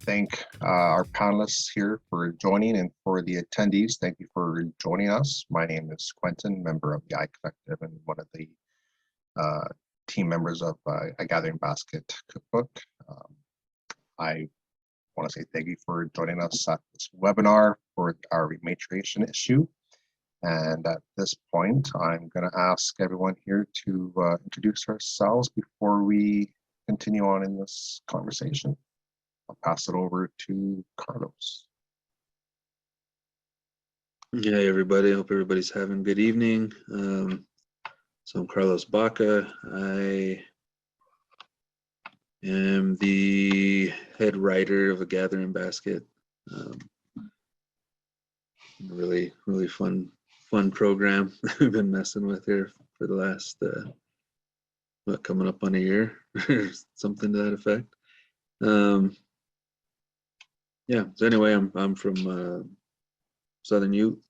thank our panelists here for joining, and for the attendees, thank you for joining us. My name is Quentin, member of the I Collective and one of the team members of A Gathering Basket Cookbook. I want to say thank you for joining us at this webinar for our rematriation issue. And at this point, I'm going to ask everyone here to introduce ourselves before we continue on in this conversation. I'll pass it over to Carlos. Hey everybody, hope everybody's having a good evening. So I'm Carlos Baca. I am the head writer of A Gathering Basket. Really fun program we've been messing with here for the last coming up on a year or something to that effect. Yeah, so anyway, I'm from Southern Ute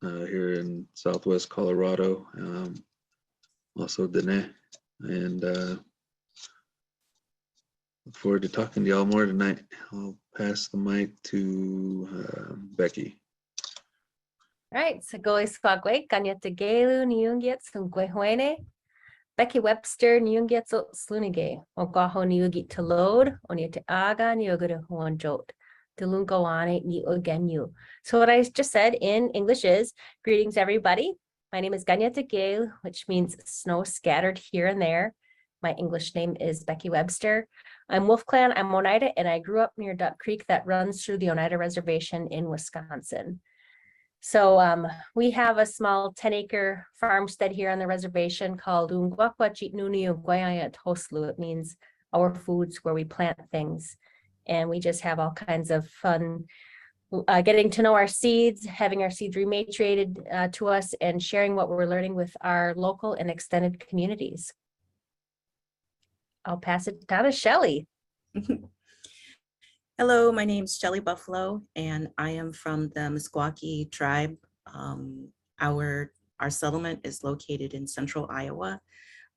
here in Southwest Colorado, also Dene, and look forward to talking to y'all more tonight. I'll pass the mic to Becky. All right, so go swagwe kanyata gelu niungiet sungwehuene. Becky Webster niungiet slunige. Okaho niugit to load oniete aga niugada huanjot. Delungoane ni ugenyu. So what I just said in English is, greetings everybody. My name is Ganyata Gale, which means snow scattered here and there. My English name is Becky Webster. I'm Wolf Clan, I'm Oneida, and I grew up near Duck Creek that runs through the Oneida Reservation in Wisconsin. So we have a small 10-acre farmstead here on the reservation called Toslu. It means our foods, where we plant things. And we just have all kinds of fun getting to know our seeds, having our seeds rematriated to us, and sharing what we're learning with our local and extended communities. I'll pass it down to Shelley. Hello, my name is Shelley Buffalo, and I am from the Meskwaki tribe. Our settlement is located in central Iowa.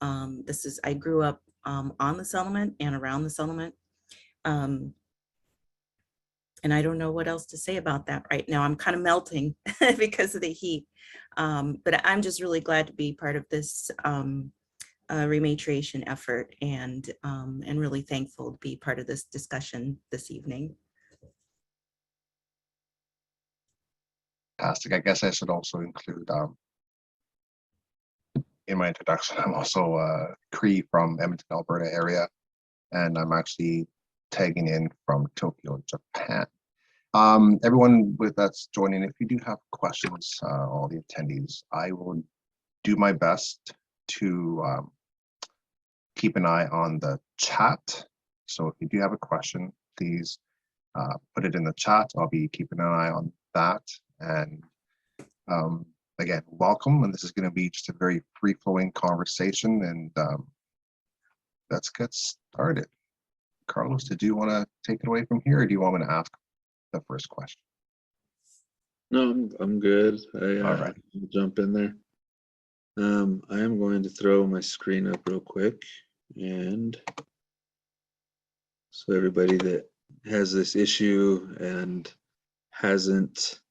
I grew up on the settlement and around the settlement. And I don't know what else to say about that right now. I'm kind of melting because of the heat. But I'm just really glad to be part of this rematriation effort, and really thankful to be part of this discussion this evening. Fantastic. I guess I should also include in my introduction, I'm also Cree from Edmonton, Alberta area, and I'm actually tagging in from Tokyo, Japan. Everyone that's joining, if you do have questions, all the attendees, I will do my best to keep an eye on the chat. So if you do have a question, please put it in the chat. I'll be keeping an eye on that. And again, welcome. And this is going to be just a very free-flowing conversation. And let's get started. Carlos, did you want to take it away from here, or do you want me to ask the first question? No, I'm good. All right. I'll jump in there. I am going to throw my screen up real quick, and so everybody that has this issue and hasn't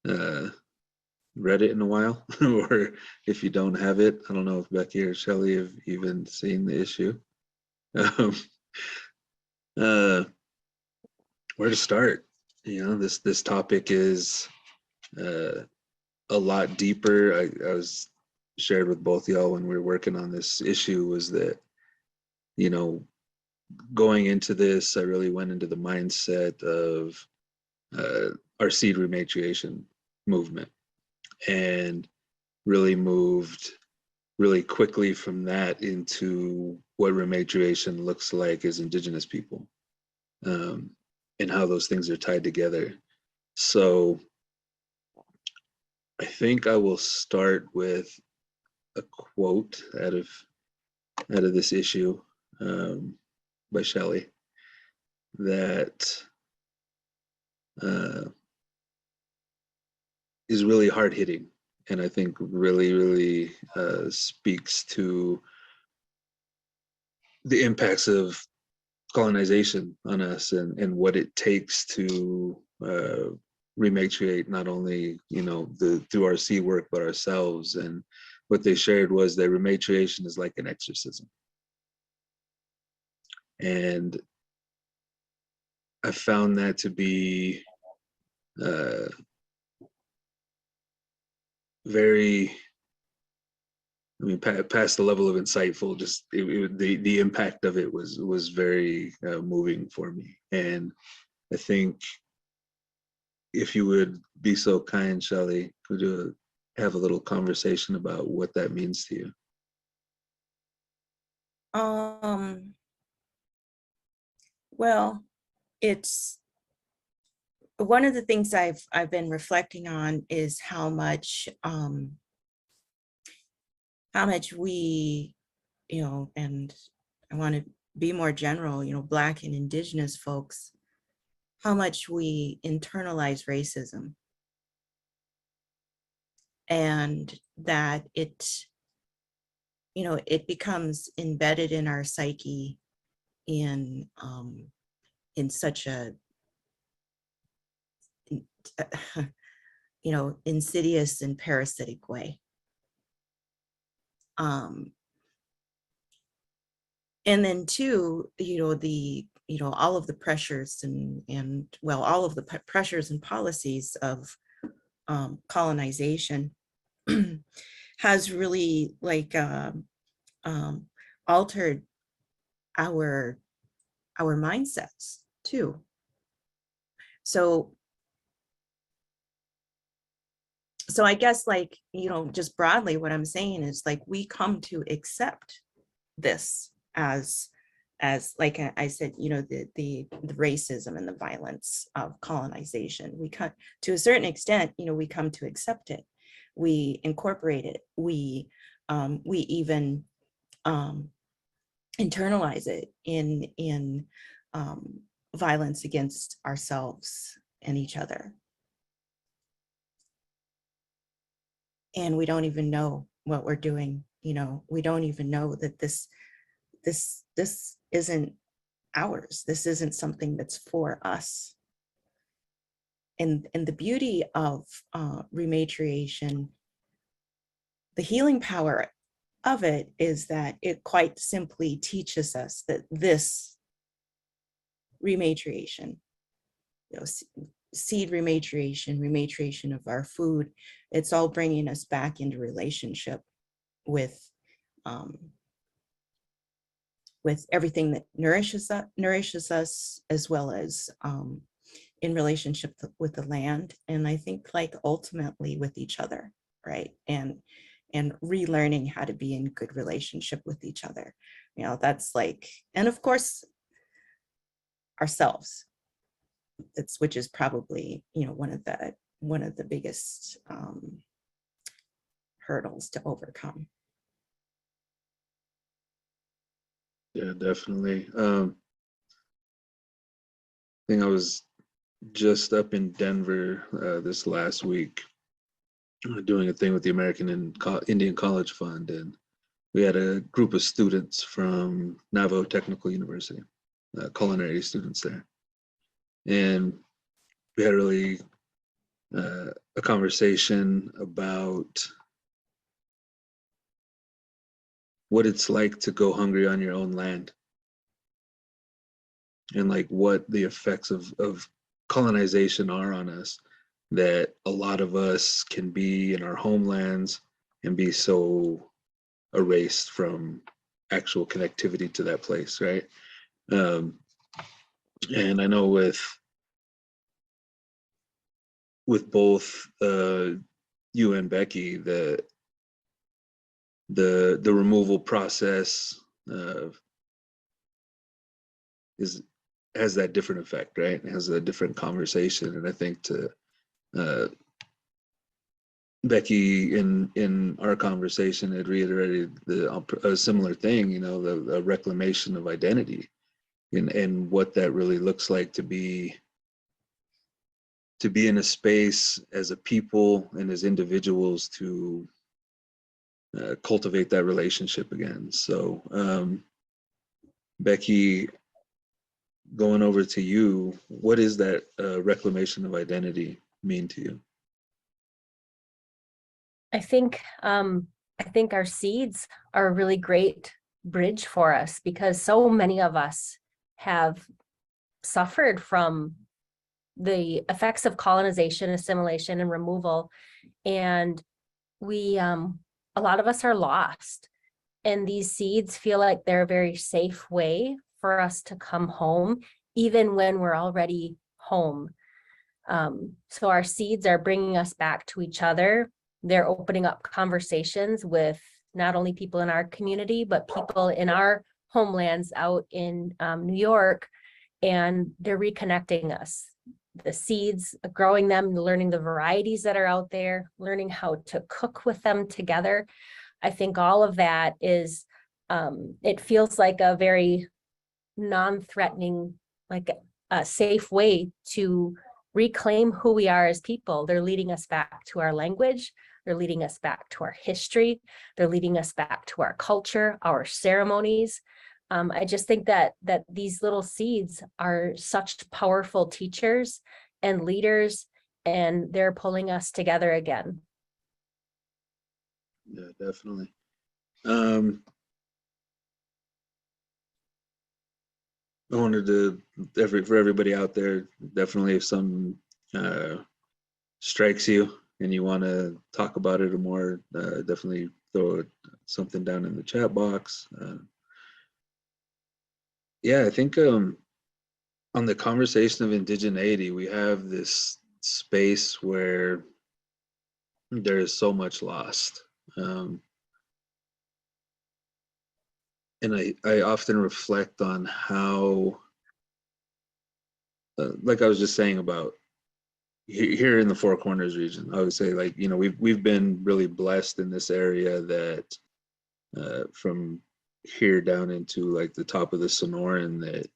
read it in a while, or if you don't have it, I don't know if Becky or Shelley have even seen the issue. Where to start? You know, this topic is a lot deeper. I was shared with both y'all when we were working on this issue, was that, you know, going into this, I really went into the mindset of our seed rematriation movement, and really moved really quickly from that into what rematriation looks like as Indigenous people, and how those things are tied together. So I think I will start with a quote out of this issue by Shelley that is really hard hitting, and I think really speaks to the impacts of colonization on us, and what it takes to rematriate not only, you know, through our sea work, but ourselves. And what they shared was that rematriation is like an exorcism. And I found that to be very, I mean, past the level of insightful, just the impact of it was very moving for me. And I think if you would be so kind, Shelley, could you have a little conversation about what that means to you? Well, it's one of the things I've been reflecting on is how much we, you know, and I want to be more general, you know, Black and Indigenous folks, how much we internalize racism, and that it, you know, it becomes embedded in our psyche in such a you know, insidious and parasitic way. And then two, you know, all of the pressures and well, all of the pressures and policies of colonization has really like altered our mindsets too. So I guess, like, you know, just broadly what I'm saying is, like, we come to accept this as like I said, you know, the racism and the violence of colonization. We come to a certain extent, you know, we come to accept it. We incorporate it. We even internalize it in violence against ourselves and each other. And we don't even know what we're doing. You know, we don't even know that this isn't ours. This isn't something that's for us. And the beauty of rematriation, the healing power of it is that it quite simply teaches us that this rematriation, you know, seed rematriation of our food, it's all bringing us back into relationship with everything that nourishes us, as well as in relationship with the land, and I think, like, ultimately with each other, right? And relearning how to be in good relationship with each other. You know, that's like, and of course ourselves, which is probably, you know, one of the biggest hurdles to overcome. Yeah, definitely. I think I was just up in Denver this last week doing a thing with the American Indian College Fund, and we had a group of students from Navajo Technical University, culinary students there, and we had really a conversation about what it's like to go hungry on your own land, and like what the effects of colonization are on us, that a lot of us can be in our homelands and be so erased from actual connectivity to that place, right? And I know with both you and Becky, the removal process has that different effect, right? It has a different conversation. And I think to Becky, in our conversation, had reiterated a similar thing, you know, the reclamation of identity, and what that really looks like to be in a space as a people and as individuals to cultivate that relationship again. So Becky, going over to you, what is that reclamation of identity mean to you? I think our seeds are a really great bridge for us because so many of us have suffered from the effects of colonization, assimilation, and removal. And we, a lot of us are lost. And these seeds feel like they're a very safe way for us to come home, even when we're already home. So our seeds are bringing us back to each other. They're opening up conversations with not only people in our community, but people in our homelands out in New York, and they're reconnecting us. The seeds, growing them, learning the varieties that are out there, learning how to cook with them together. I think all of that is, it feels like a very non-threatening, like a safe way to reclaim who we are as people. They're leading us back to our language. They're leading us back to our history. They're leading us back to our culture, our ceremonies. I just think that these little seeds are such powerful teachers and leaders, and they're pulling us together again. Yeah, definitely. I wanted to, for everybody out there, definitely if some strikes you and you want to talk about it or more, definitely throw something down in the chat box. Yeah, I think on the conversation of indigeneity, we have this space where there is so much lost. And I often reflect on how, like I was just saying about here in the Four Corners region, I would say, like, you know, we've been really blessed in this area that from here down into like the top of the Sonoran, that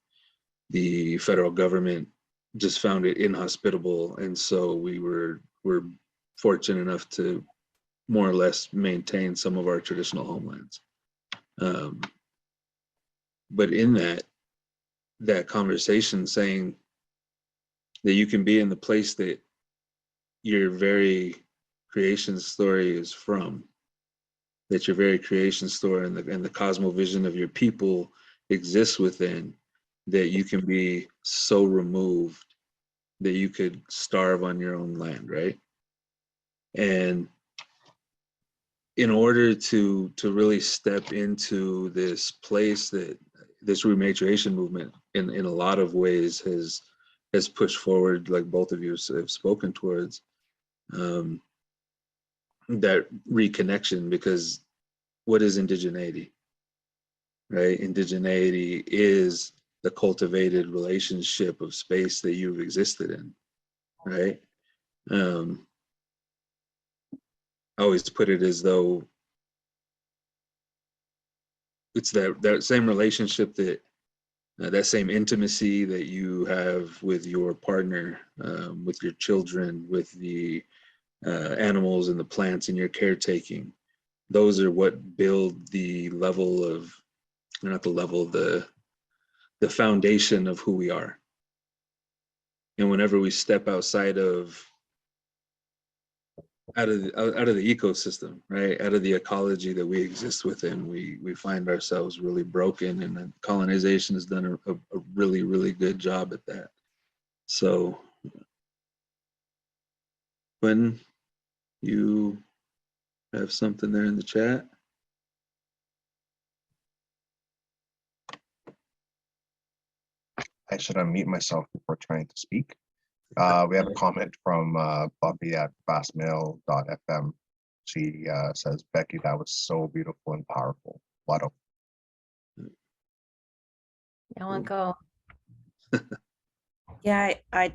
the federal government just found it inhospitable, and so we're fortunate enough to more or less maintain some of our traditional homelands. But in that conversation, saying that you can be in the place that your very creation story is from, that your very creation story and the cosmovision of your people exists within, that you can be so removed that you could starve on your own land, right? And in order to really step into this place that this rematriation movement in a lot of ways has pushed forward, like both of you have spoken towards, that reconnection, because what is indigeneity, right? Indigeneity is the cultivated relationship of space that you've existed in, right? I always put it as though it's that same relationship, that same intimacy that you have with your partner, with your children, with the animals and the plants in your caretaking. Those are what build the level of, not the level, the foundation of who we are. And whenever we step outside of out of the ecosystem, right, out of the ecology that we exist within, we find ourselves really broken, and colonization has done a really, really good job at that. So when you have something there in the chat. I should unmute myself before trying to speak. We have a comment from Buffy at fastmail.fm. She says, Becky, that was so beautiful and powerful. Wado. I want to go. Yeah, I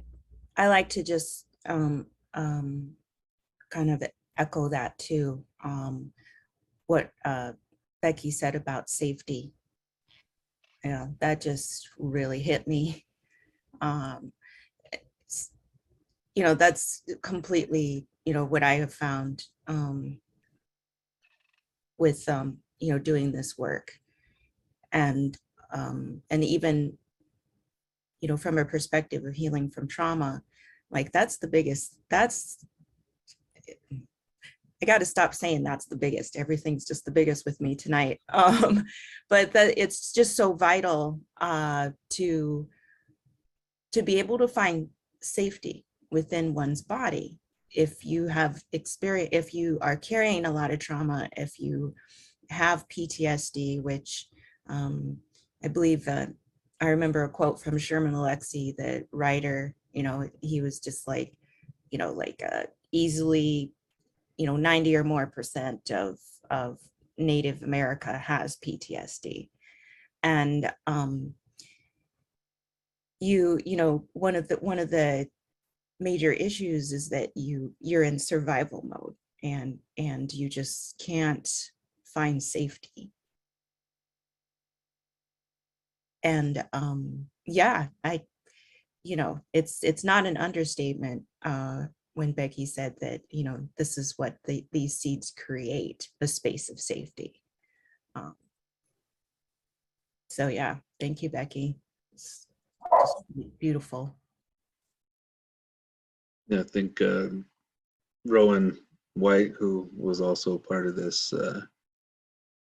like to just kind of echo that too. What Becky said about safety. Yeah, that just really hit me. You know, that's completely, you know, what I have found with you know, doing this work, and even from a perspective of healing from trauma, like that's the biggest, I got to stop saying that's the biggest. Everything's just the biggest with me tonight. But it's just so vital to be able to find safety within one's body. If you have experience, if you are carrying a lot of trauma, if you have PTSD, which I believe I remember a quote from Sherman Alexie, the writer, he was just like, easily, 90 or more % of Native America has PTSD. And one of the major issues is that you're in survival mode, and you just can't find safety. And it's not an understatement when Becky said that, this is what these seeds create, a space of safety. So yeah, thank you, Becky. It's just beautiful. Yeah, I think Rowan White, who was also part of this,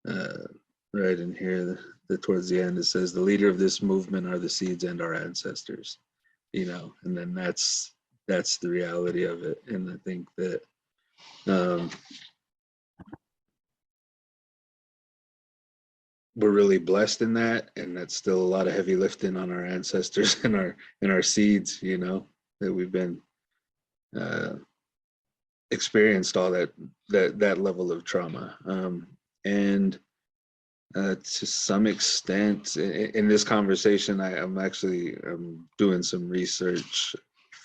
right in here, towards the end, it says the leader of this movement are the seeds and our ancestors, and then that's the reality of it. And I think that we're really blessed in that, and that's still a lot of heavy lifting on our ancestors and our seeds, that we've been experienced all that level of trauma. And to some extent in this conversation, I'm doing some research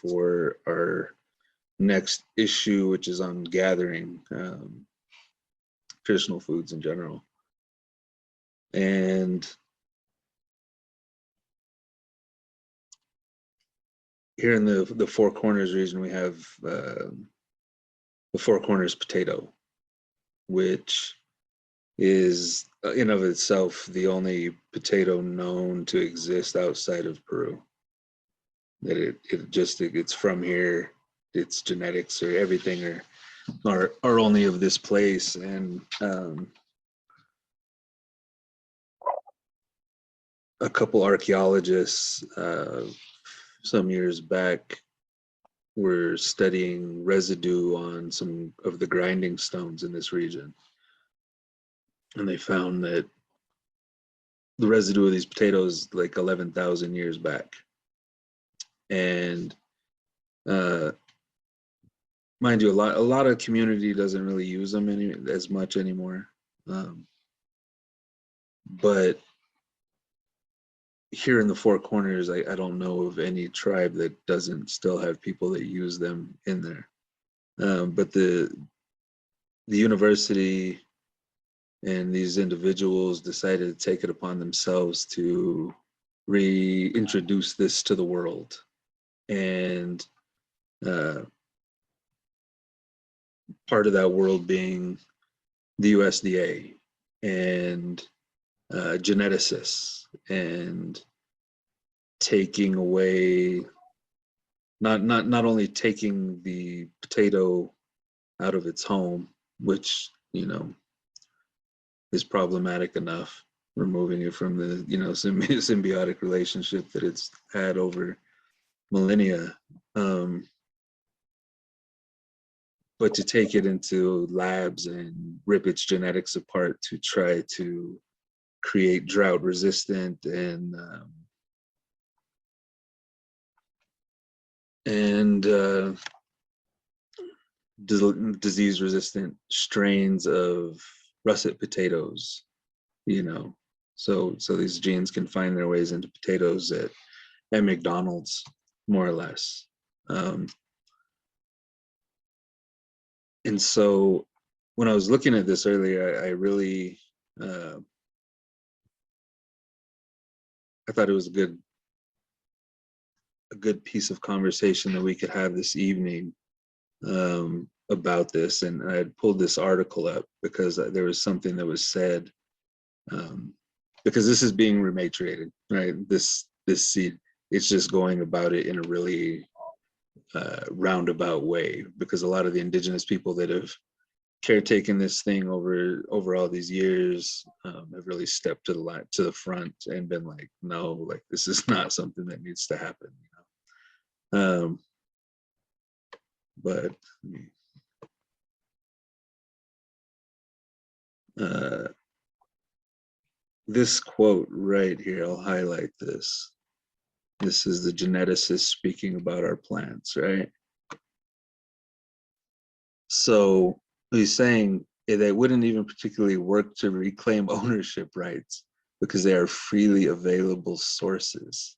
for our next issue, which is on gathering traditional foods in general. And here in the Four Corners region, we have the Four Corners potato, which is in of itself the only potato known to exist outside of Peru. That it's from here, its genetics or everything are only of this place. And a couple archaeologists some years back were studying residue on some of the grinding stones in this region. And they found that the residue of these potatoes like 11,000 years back. And mind you, a lot of community doesn't really use them as much anymore. But here in the Four Corners, I don't know of any tribe that doesn't still have people that use them in there. But the university and these individuals decided to take it upon themselves to reintroduce this to the world. And part of that world being the USDA and geneticists, and taking away, not only taking the potato out of its home, which is problematic enough, removing it from the symbiotic relationship that it's had over millennia, but to take it into labs and rip its genetics apart to try to create drought resistant and disease resistant strains of russet potatoes, so these genes can find their ways into potatoes at McDonald's, more or less. And so when I was looking at this earlier, I really I thought it was a good piece of conversation that we could have this evening about this. And I had pulled this article up because there was something that was said, because this is being rematriated, right? This seed, It's just going about it in a really roundabout way, because a lot of the indigenous people that have caretaken this thing over all these years have really stepped to the front and been like, no, like this is not something that needs to happen, you know. But this quote right here, I'll highlight this. This is the geneticist speaking about our plants, right? So he's saying they wouldn't even particularly work to reclaim ownership rights because they are freely available sources.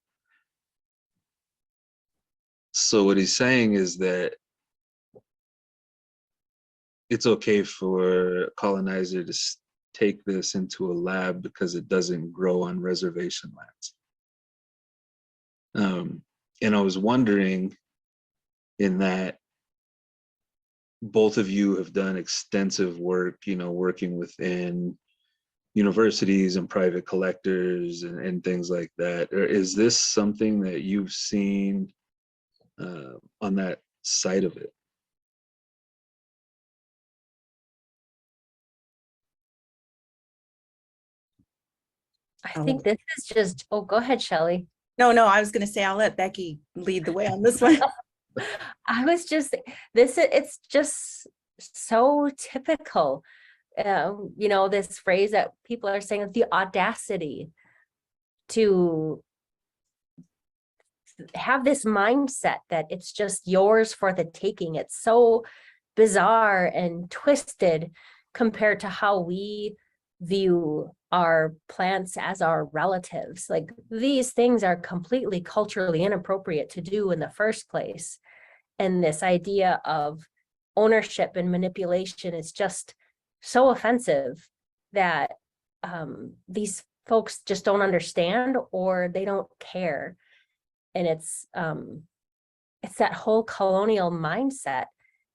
So what he's saying is that it's okay for a colonizer to take this into a lab because it doesn't grow on reservation lands. And I was wondering, in that both of you have done extensive work, you know, working within universities and private collectors and things like that. Or is this something that you've seen on that side of it? I think this is just, oh, go ahead, Shelley. No, I was going to say, I'll let Becky lead the way on this one. I was just, it's just so typical. You know, this phrase that people are saying, the audacity to have this mindset that it's just yours for the taking. It's so bizarre and twisted compared to how we view our plants as our relatives. Like, these things are completely culturally inappropriate to do in the first place. And this idea of ownership and manipulation is just so offensive that these folks just don't understand, or they don't care. And it's that whole colonial mindset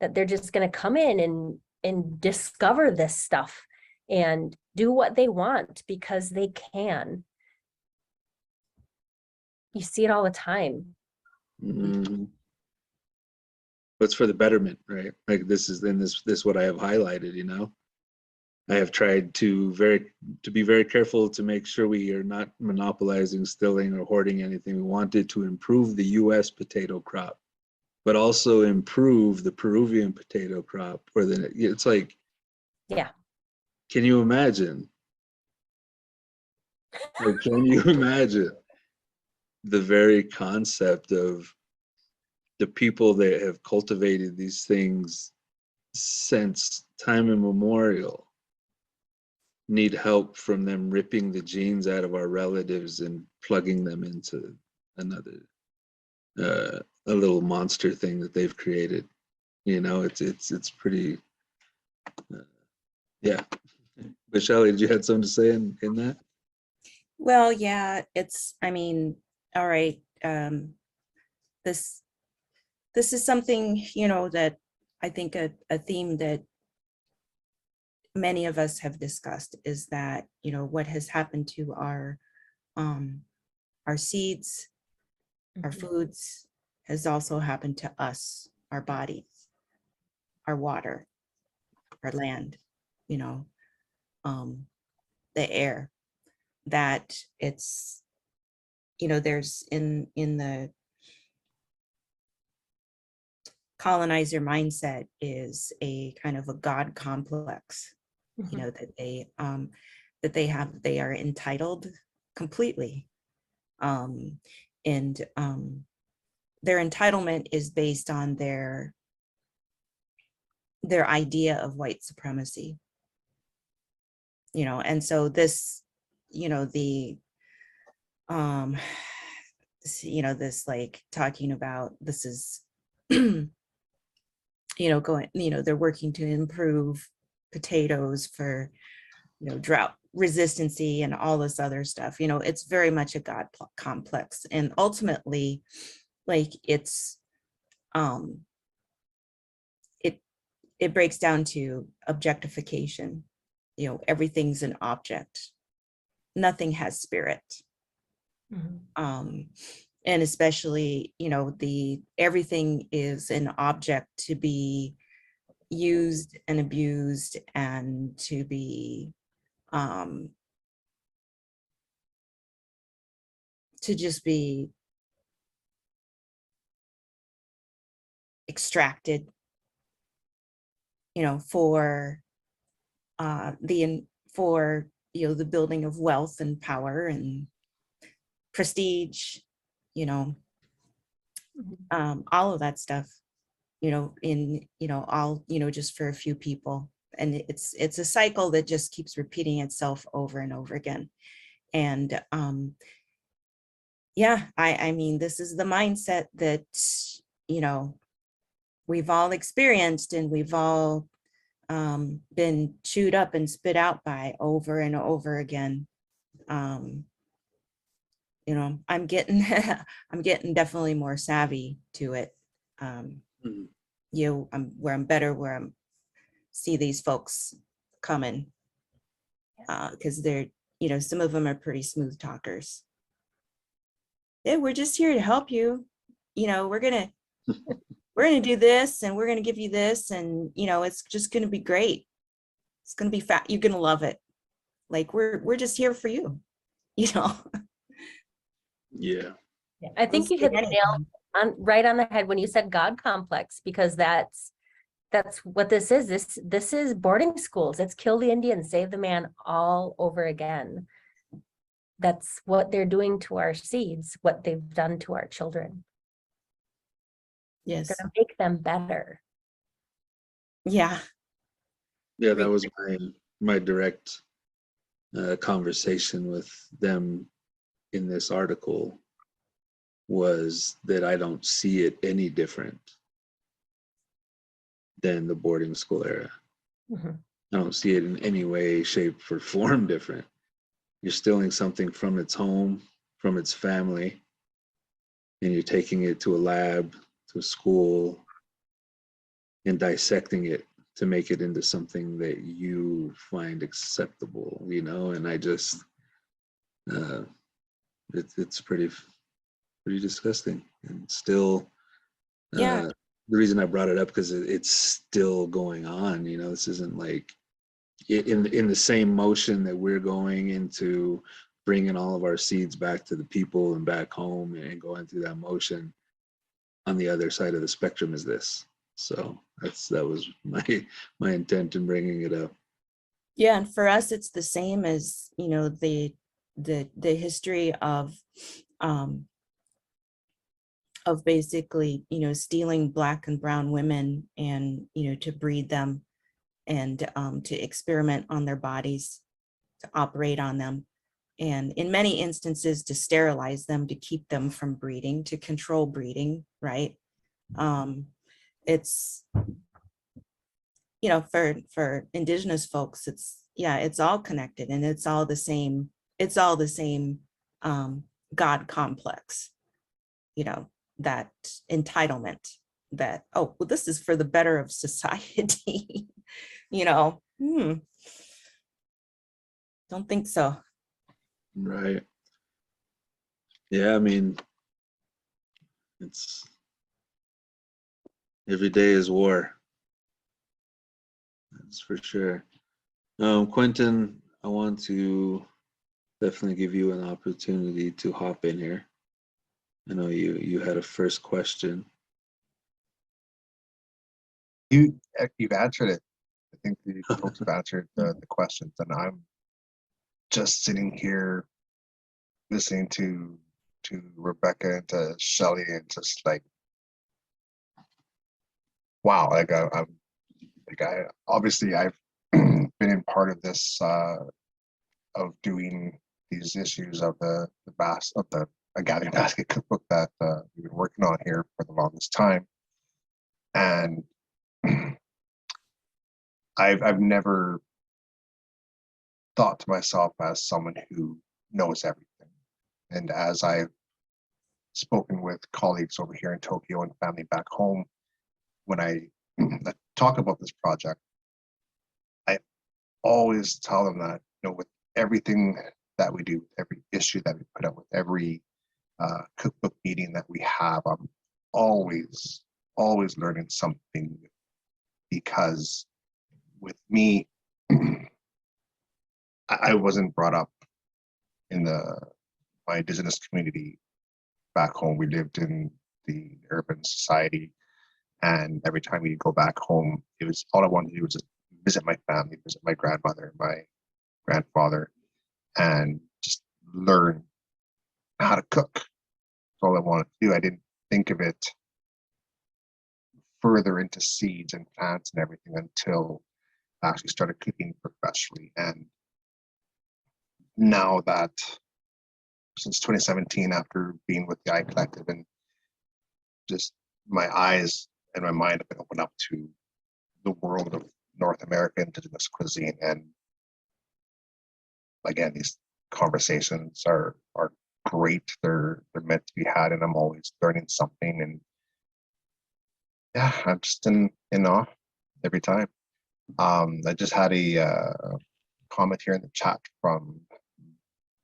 that they're just going to come in and discover this stuff and do what they want because they can. You see it all the time. Mm-hmm. But it's for the betterment, right? Like this is what I have highlighted, you know. I have tried to be very careful to make sure we are not monopolizing, stealing, or hoarding anything. We wanted to improve the US potato crop, but also improve the Peruvian potato crop, or it's like, yeah. Can you imagine? Like, can you imagine the very concept of the people that have cultivated these things since time immemorial need help from them ripping the genes out of our relatives and plugging them into another a little monster thing that they've created? You know, it's pretty yeah. But Shelley, did you have something to say in that? Well, yeah, I mean, all right. This is something, you know, that I think a theme that many of us have discussed is that, you know, what has happened to our seeds, our foods, has also happened to us, our bodies, our water, our land, you know, the air. That it's, you know, there's in the colonizer mindset is a kind of a God complex, you know, that they are entitled completely. And their entitlement is based on their idea of white supremacy, you know. And so this, you know, you know, this, like, talking about this is you know, going, you know, they're working to improve potatoes for, you know, drought resistancy and all this other stuff. You know, it's very much a God complex, and ultimately, like, it's it breaks down to objectification. You know, everything's an object, nothing has spirit. And especially, everything is an object to be used and abused and to be to just be extracted, for the building of wealth and power and prestige, all of that stuff, all, just for a few people. And it's a cycle that just keeps repeating itself over and over again. And yeah, I mean, this is the mindset that, we've all experienced, and we've all been chewed up and spit out by over and over again. I'm getting I'm getting definitely more savvy to it. I'm better where I'm see these folks coming, because they're, some of them are pretty smooth talkers. Yeah, we're just here to help you. We're gonna do this, and we're gonna give you this, and it's just gonna be great. It's gonna be fat. You're gonna love it. Like we're just here for you. Yeah. Yeah, I think you hit the nail right on the head when you said God complex, because that's what this is. This is boarding schools. It's kill the Indian, save the man all over again. That's what they're doing to our seeds, what they've done to our children. Yes. They're gonna make them better. Yeah. Yeah, that was my direct conversation with them in this article, was that I don't see it any different than the boarding school era. Mm-hmm. I don't see it in any way, shape, or form different. You're stealing something from its home, from its family, and you're taking it to a lab, to a school, and dissecting it to make it into something that you find acceptable, and I just, it's pretty disgusting. And still, Yeah. the reason I brought it up, because it's still going on. This isn't like in the same motion that we're going into bringing all of our seeds back to the people and back home and going through that motion. On the other side of the spectrum is this. So that was my intent in bringing it up. Yeah, and for us, it's the same as the history of basically stealing Black and brown women, and to breed them, and to experiment on their bodies, to operate on them, and in many instances to sterilize them, to keep them from breeding, to control breeding, right? It's for Indigenous folks, it's all connected, and it's all the same God complex, that entitlement, that, oh, well, this is for the better of society. Don't think so. Right. Yeah, I mean, it's every day is war. That's for sure. Quentin, I want to definitely give you an opportunity to hop in here. I know you had a first question. You've answered it. I think the folks have answered the questions, and I'm just sitting here listening to Rebecca and to Shelley, and just like, wow. Like I'm like, obviously I've been in part of this of doing these issues of the a gathering basket cookbook that we've been working on here for the longest time, and I've never thought to myself as someone who knows everything. And as I've spoken with colleagues over here in Tokyo and family back home, when I talk about this project, I always tell them that, with everything that we do, every issue that we put up with, every cookbook meeting that we have, I'm always learning something new, because with me, I wasn't brought up in my indigenous community back home. We lived in the urban society, and every time we go back home, it was all I wanted to do was just visit my family, visit my grandmother, my grandfather, and just learn how to cook. That's all I wanted to do. I didn't think of it further into seeds and plants and everything until I actually started cooking professionally. And now that, since 2017, after being with the I Collective, and just my eyes and my mind have been opened up to the world of North American indigenous cuisine. And again, these conversations are great. They're meant to be had, and I'm always learning something. And yeah, I'm just in awe every time. I just had a comment here in the chat from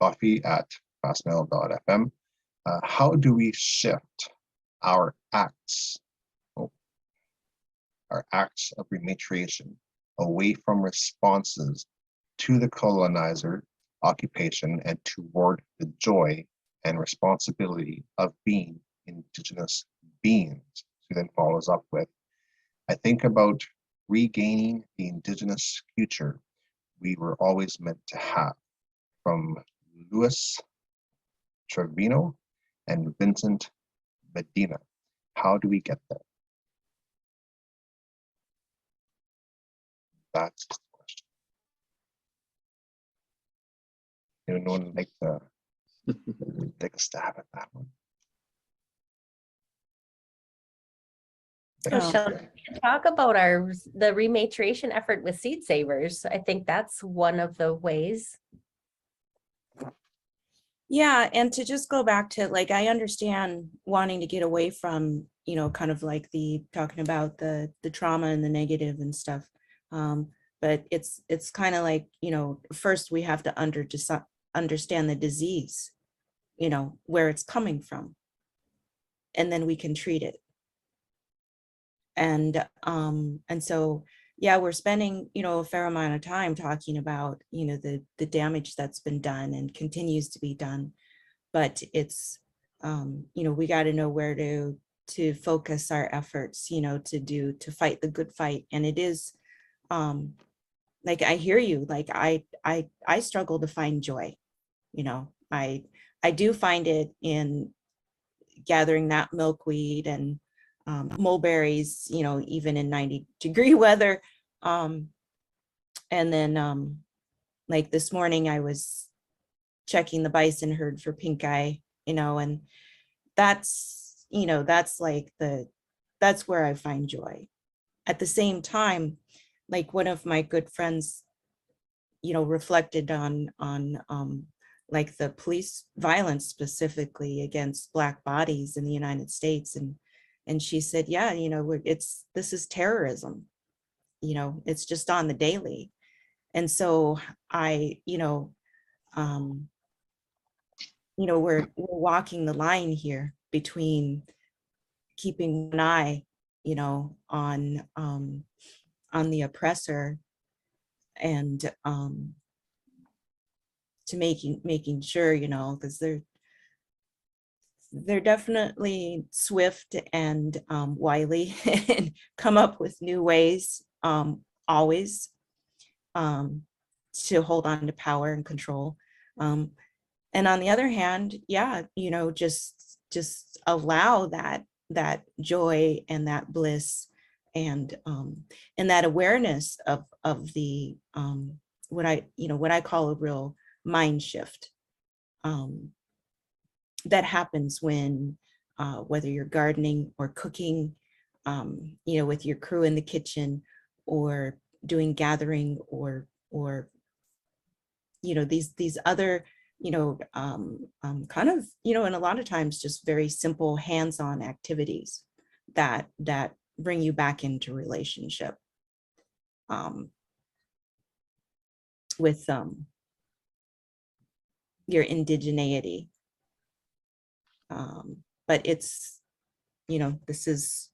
Buffy at fastmail.fm. How do we shift our acts of rematriation away from responses to the colonizer occupation and toward the joy and responsibility of being Indigenous beings? She then follows up with, I think about regaining the Indigenous future we were always meant to have, from Luis Trevino and Vincent Medina. How do we get there? That's the question. Anyone like to take a stab at that one? So shall we talk about the rematriation effort with seed savers? I think that's one of the ways. Yeah, and to just go back to, like, I understand wanting to get away from, kind of like the talking about the trauma and the negative and stuff. But it's kind of like, first we have to understand the disease, where it's coming from, and then we can treat it. And so, yeah, we're spending, a fair amount of time talking about, the damage that's been done and continues to be done. But it's, we got to know where to focus our efforts, to fight the good fight. And it is, like, I hear you, like, I struggle to find joy. I do find it in gathering that milkweed and mulberries, even in 90-degree weather. And then like this morning I was checking the bison herd for pink eye, and that's, that's where I find joy. At the same time, like, one of my good friends, reflected on like the police violence specifically against Black bodies in the United States. And she said, yeah, this is terrorism, it's just on the daily. And so we're walking the line here between keeping an eye, on the oppressor, and to making sure, because they're definitely swift and wily and come up with new ways, always, to hold on to power and control. And on the other hand, yeah, just allow that joy and that bliss and that awareness of the what I call a real mind shift that happens when whether you're gardening or cooking, with your crew in the kitchen, or doing gathering, or these other kind of, and a lot of times just very simple hands-on activities that bring you back into relationship with your indigeneity. But it's, you know, this is,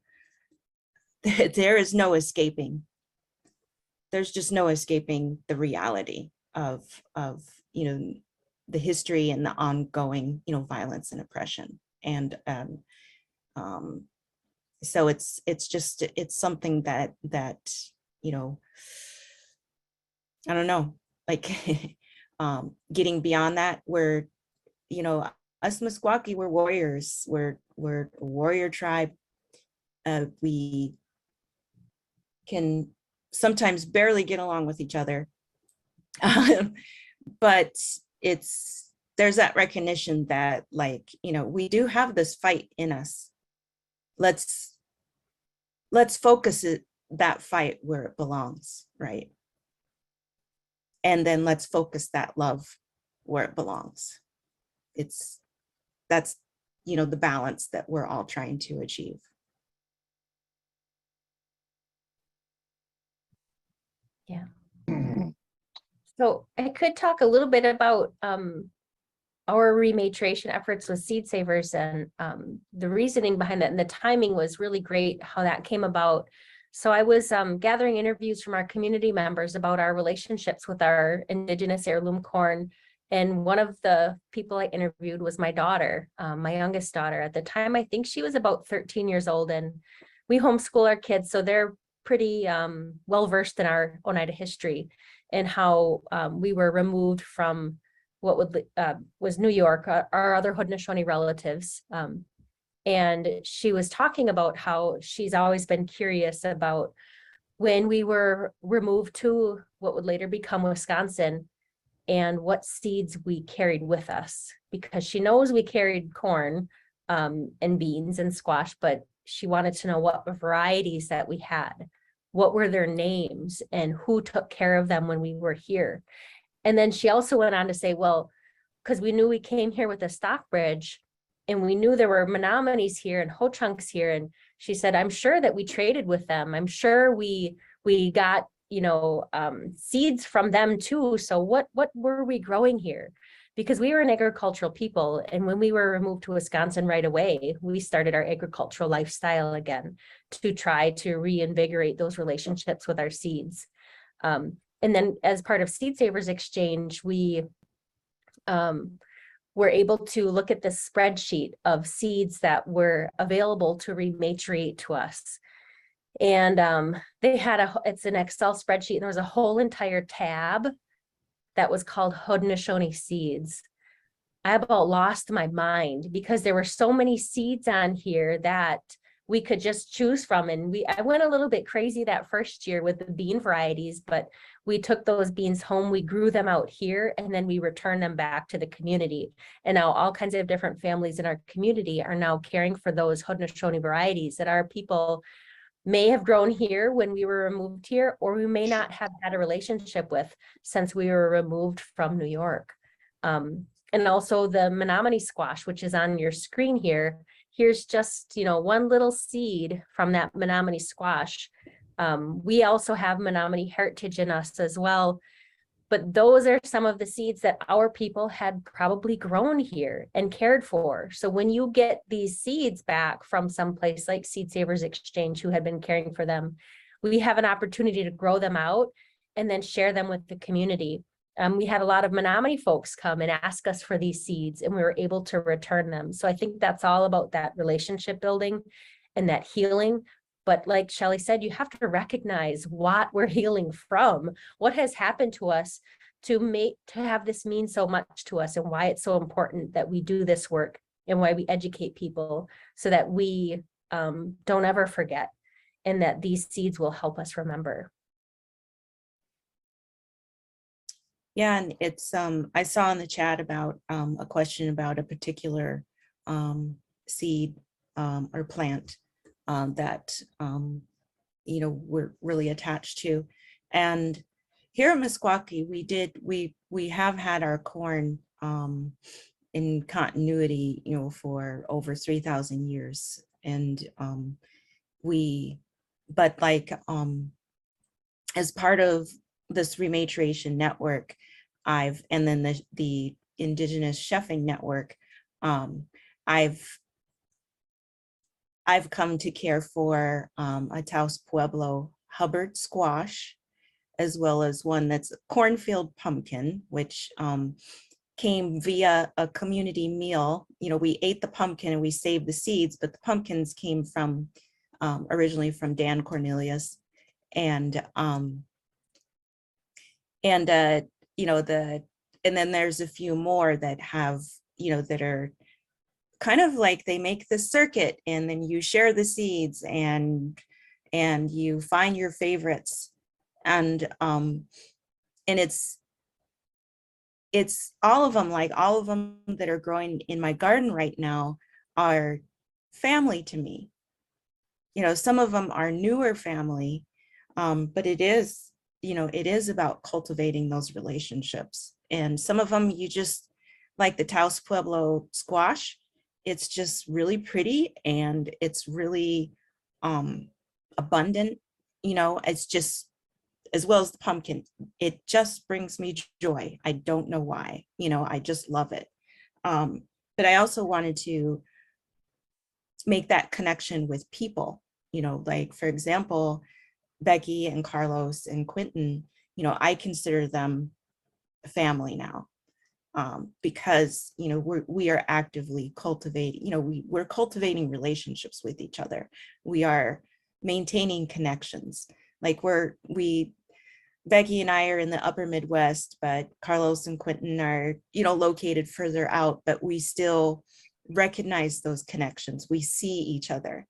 there is no escaping. There's just no escaping the reality of, you know, the history and the ongoing, you know, violence and oppression. And so it's just, it's something that, you know, I don't know, like getting beyond that, where, you know, us Meskwaki, we're warriors, we're a warrior tribe. We can sometimes barely get along with each other. But there's that recognition that, like, you know, we do have this fight in us. Let's focus that fight where it belongs, right? And then let's focus that love where it belongs. That's, you know, the balance that we're all trying to achieve. Yeah. Mhm. So I could talk a little bit about our rematriation efforts with Seed Savers and the reasoning behind that. And the timing was really great how that came about. So I was gathering interviews from our community members about our relationships with our Indigenous heirloom corn. And one of the people I interviewed was my daughter, my youngest daughter. At the time, I think she was about 13 years old, and we homeschool our kids, so they're pretty well-versed in our Oneida history and how we were removed from what was New York, our other Haudenosaunee relatives. And she was talking about how she's always been curious about when we were removed to what would later become Wisconsin and what seeds we carried with us, because she knows we carried corn and beans and squash, but she wanted to know what varieties that we had, what were their names, and who took care of them when we were here. And then she also went on to say, well, because we knew we came here with a stock bridge and we knew there were Menominees here and Ho-Chunks here. And she said, I'm sure that we traded with them. I'm sure we got, you know, seeds from them too. So what were we growing here? Because we were an agricultural people. And when we were removed to Wisconsin right away, we started our agricultural lifestyle again to try to reinvigorate those relationships with our seeds. And then as part of Seed Savers Exchange, we were able to look at this spreadsheet of seeds that were available to rematriate to us. And they had it's an Excel spreadsheet, and there was a whole entire tab that was called Haudenosaunee seeds. I about lost my mind because there were so many seeds on here that we could just choose from. And I went a little bit crazy that first year with the bean varieties, but we took those beans home, we grew them out here, and then we returned them back to the community. And now all kinds of different families in our community are now caring for those Haudenosaunee varieties that our people may have grown here when we were removed here, or we may not have had a relationship with since we were removed from New York. And also the Menominee squash, which is on your screen here. Here's just, you know, one little seed from that Menominee squash. We also have Menominee heritage in us as well. But those are some of the seeds that our people had probably grown here and cared for. So when you get these seeds back from someplace like Seed Savers Exchange, who had been caring for them, we have an opportunity to grow them out and then share them with the community. We had a lot of Menominee folks come and ask us for these seeds, and we were able to return them. So I think that's all about that relationship building and that healing. But like Shelley said, you have to recognize what we're healing from, what has happened to us to have this mean so much to us, and why it's so important that we do this work and why we educate people so that we don't ever forget, and that these seeds will help us remember. Yeah, and it's I saw in the chat about a question about a particular seed or plant that you know, we're really attached to. And here at Meskwaki, we have had our corn in continuity, you know, for over 3,000 years. And but like as part of this Rematriation network, and then the Indigenous Chefing Network, I've come to care for a Taos Pueblo Hubbard squash, as well as one that's a cornfield pumpkin, which came via a community meal. You know, we ate the pumpkin and we saved the seeds, but the pumpkins came from originally from Dan Cornelius. And you know, and then there's a few more that have, you know, that are kind of like they make the circuit, and then you share the seeds and you find your favorites, and it's all of them, like all of them that are growing in my garden right now are family to me. You know, some of them are newer family, but it is, you know, it is about cultivating those relationships. And some of them you just, like the Taos Pueblo squash, it's just really pretty and it's really abundant. You know, it's just, as well as the pumpkin, it just brings me joy. I don't know why, you know, I just love it. But I also wanted to make that connection with people, you know, like for example, Becky and Carlos and Quentin, you know, I consider them family now, because, you know, we are actively cultivating, you know, we're cultivating relationships with each other. We are maintaining connections. Like Becky and I are in the upper Midwest, but Carlos and Quentin are, you know, located further out, but we still recognize those connections. We see each other.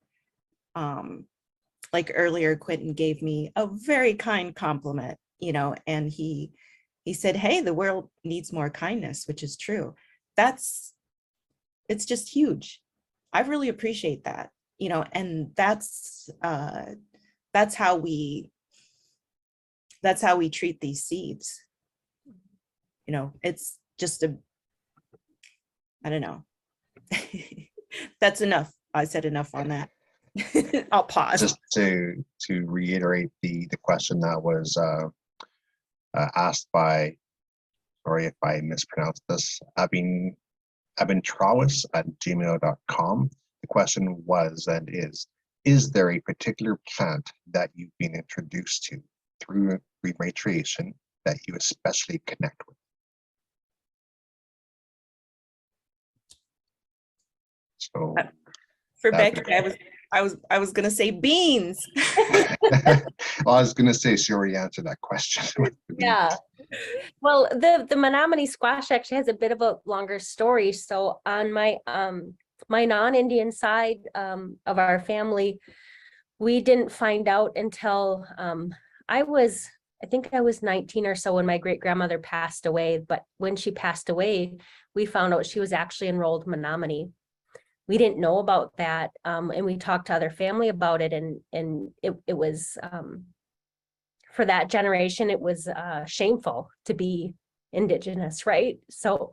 Like earlier, Quentin gave me a very kind compliment, you know, and he said, hey, the world needs more kindness, which is true. It's just huge. I really appreciate that, you know, and that's how we treat these seeds. You know, it's just I don't know. That's enough. I said enough on that. I'll pause. Just to reiterate the question that was asked by, sorry if I mispronounced this, abintrawis@gmail.com. The question was and is there a particular plant that you've been introduced to through rematriation that you especially connect with? So for that Becky, I was gonna say beans. well, I was gonna say she already answered that question. Yeah. Well, the Menominee squash actually has a bit of a longer story. So on my my non-Indian side of our family, we didn't find out until I think I was 19 or so when my great grandmother passed away. But when she passed away, we found out she was actually enrolled Menominee. We didn't know about that, and we talked to other family about it, and it was for that generation, it was shameful to be Indigenous, right? So,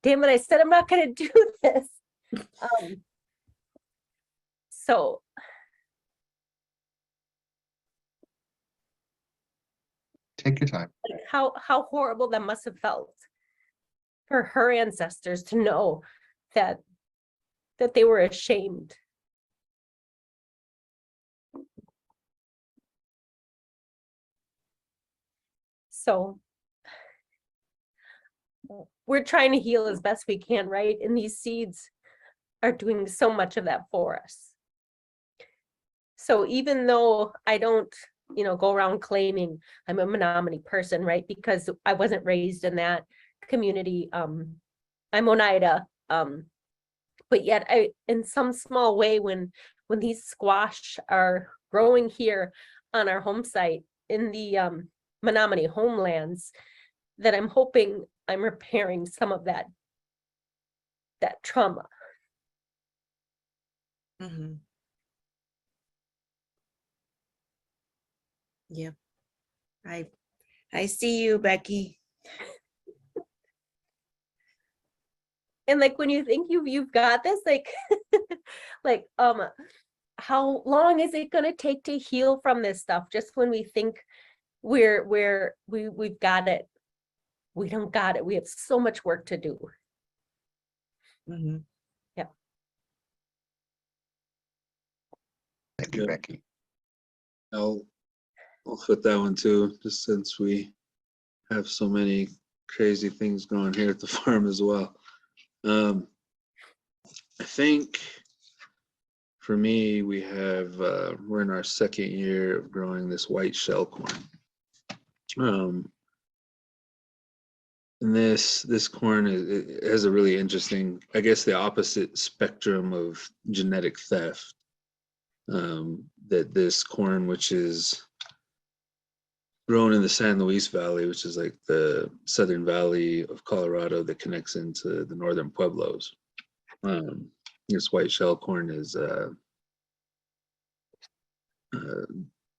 damn it, I said I'm not going to do this. So, Take your time. how horrible that must have felt for her ancestors to know that they were ashamed. So we're trying to heal as best we can, right? And these seeds are doing so much of that for us. So even though I don't, you know, go around claiming I'm a Menominee person, right? Because I wasn't raised in that community. I'm Oneida. But yet in some small way, when these squash are growing here on our home site in the Menominee homelands, that I'm hoping I'm repairing some of that trauma. Mm-hmm. Yep. I see you, Becky. And like when you think you've got this, like like how long is it going to take to heal from this stuff? Just when we think we've got it, we don't got it. We have so much work to do. Mhm. Thank you, Yep. Becky. I'll fit that one too, just since we have so many crazy things going here at the farm as well. I think for me, we're in our second year of growing this white shell corn. And this corn it has a really interesting, I guess, the opposite spectrum of genetic theft. That this corn, which is grown in the San Luis Valley, which is like the southern valley of Colorado that connects into the northern pueblos. This white shell corn is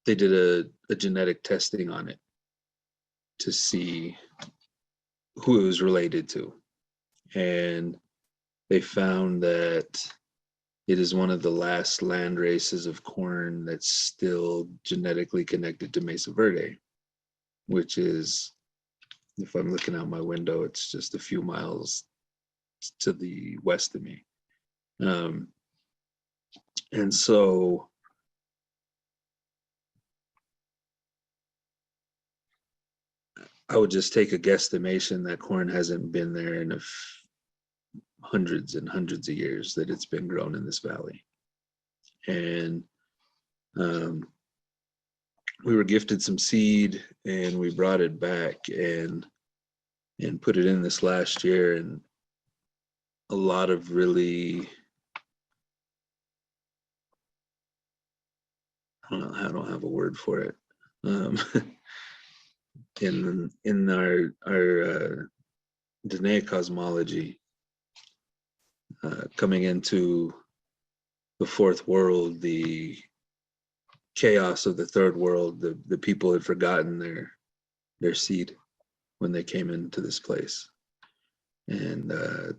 they did a genetic testing on it to see who it was related to, and they found that it is one of the last land races of corn that's still genetically connected to Mesa Verde, which is, if I'm looking out my window, it's just a few miles to the west of me. And so I would just take a guesstimation that corn hasn't been there in hundreds and hundreds of years that it's been grown in this valley. And we were gifted some seed and we brought it back and put it in this last year, and a lot of really, I don't have a word for it. In our Dene cosmology, coming into the fourth world, the chaos of the third world, the people had forgotten their seed when they came into this place. And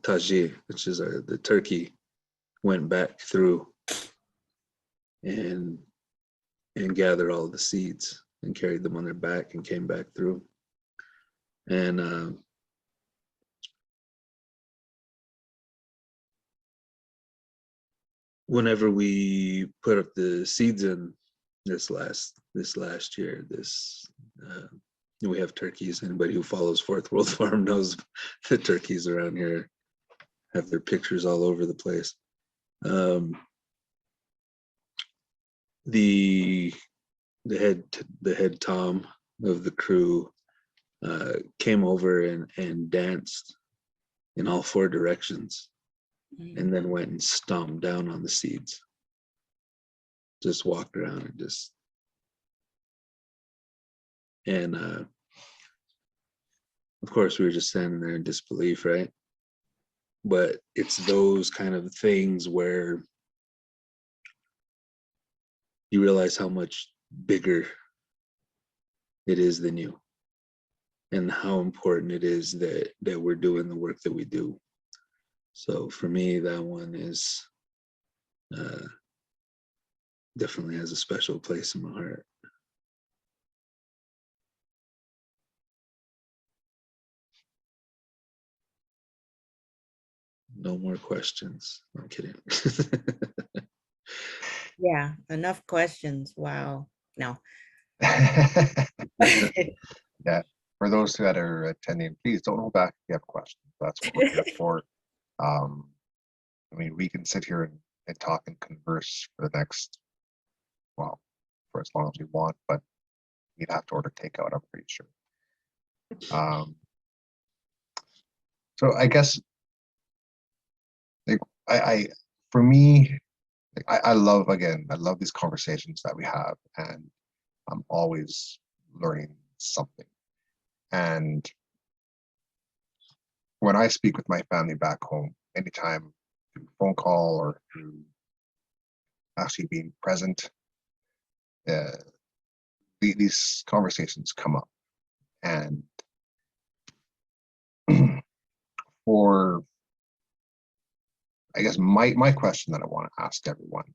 Taji, which is the turkey, went back through and gathered all the seeds and carried them on their back and came back through. And whenever we put up the seeds in this last year, we have turkeys. Anybody who follows Fourth World Farm knows the turkeys around here have their pictures all over the place. The head Tom of the crew came over and danced in all four directions, and then went and stomped down on the seeds. Just walked around and of course we were just standing there in disbelief, right? But it's those kind of things where you realize how much bigger it is than you, and how important it is that we're doing the work that we do. So for me, that one is definitely has a special place in my heart. No more questions. I'm kidding. Yeah, enough questions. Wow. No. Yeah, for those that are attending, please don't hold back if you have questions. That's what we're here for. I mean, we can sit here and talk and converse for the next, well, for as long as we want, but we'd have to order takeout, I'm pretty sure. So I guess, like, for me, like, I love these conversations that we have, and I'm always learning something. And when I speak with my family back home, anytime through phone call or through actually being present, these conversations come up. And for, I guess, my question that I want to ask everyone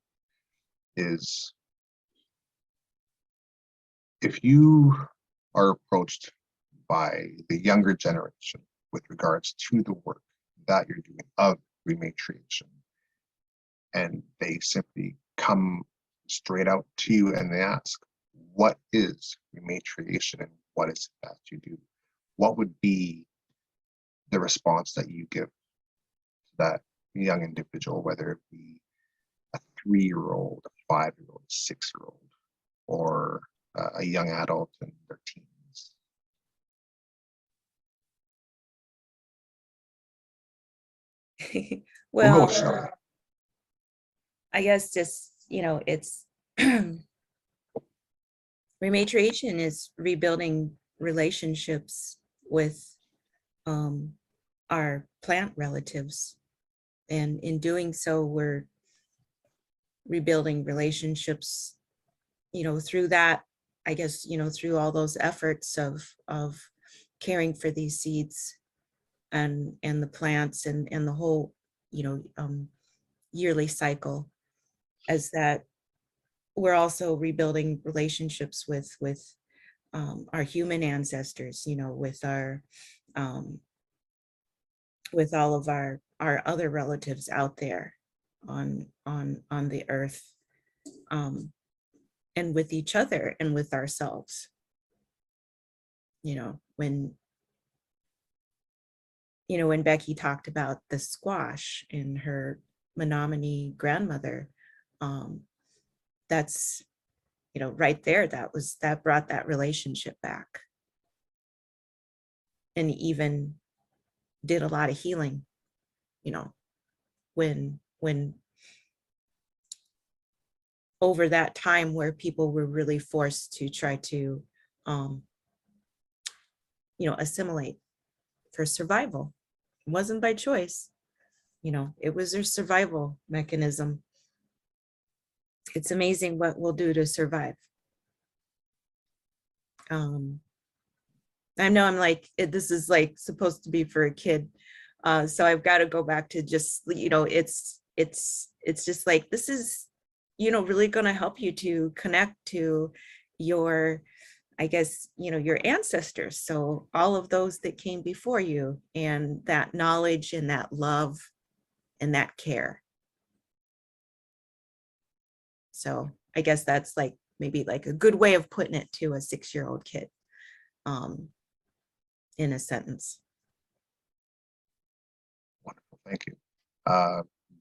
is, if you are approached by the younger generation with regards to the work that you're doing, of rematriation, and they simply come straight out to you and they ask, what is rematriation and what is it that you do? What would be the response that you give to that young individual, whether it be a 3-year-old, a 5-year-old, a 6-year-old, or a young adult in their teens? Well, Emotionally. I guess just, it's rematriation is rebuilding relationships with our plant relatives. And in doing so, we're rebuilding relationships, through that, I guess, through all those efforts of caring for these seeds and the plants and the whole, yearly cycle, as that we're also rebuilding relationships with our human ancestors, with all of our other relatives out there on the earth, and with each other and with ourselves. When Becky talked about the squash in her Menominee grandmother, that's, right there, that brought that relationship back, and even did a lot of healing, when over that time where people were really forced to try to assimilate for survival. It wasn't by choice, it was their survival mechanism. It's amazing what we'll do to survive. I know I'm like, this is like supposed to be for a kid. So I've got to go back to just, it's just like, this is, really going to help you to connect to your, I guess, your ancestors. So all of those that came before you, and that knowledge and that love and that care. So I guess that's like maybe like a good way of putting it to a 6-year-old kid, in a sentence. Wonderful, thank you.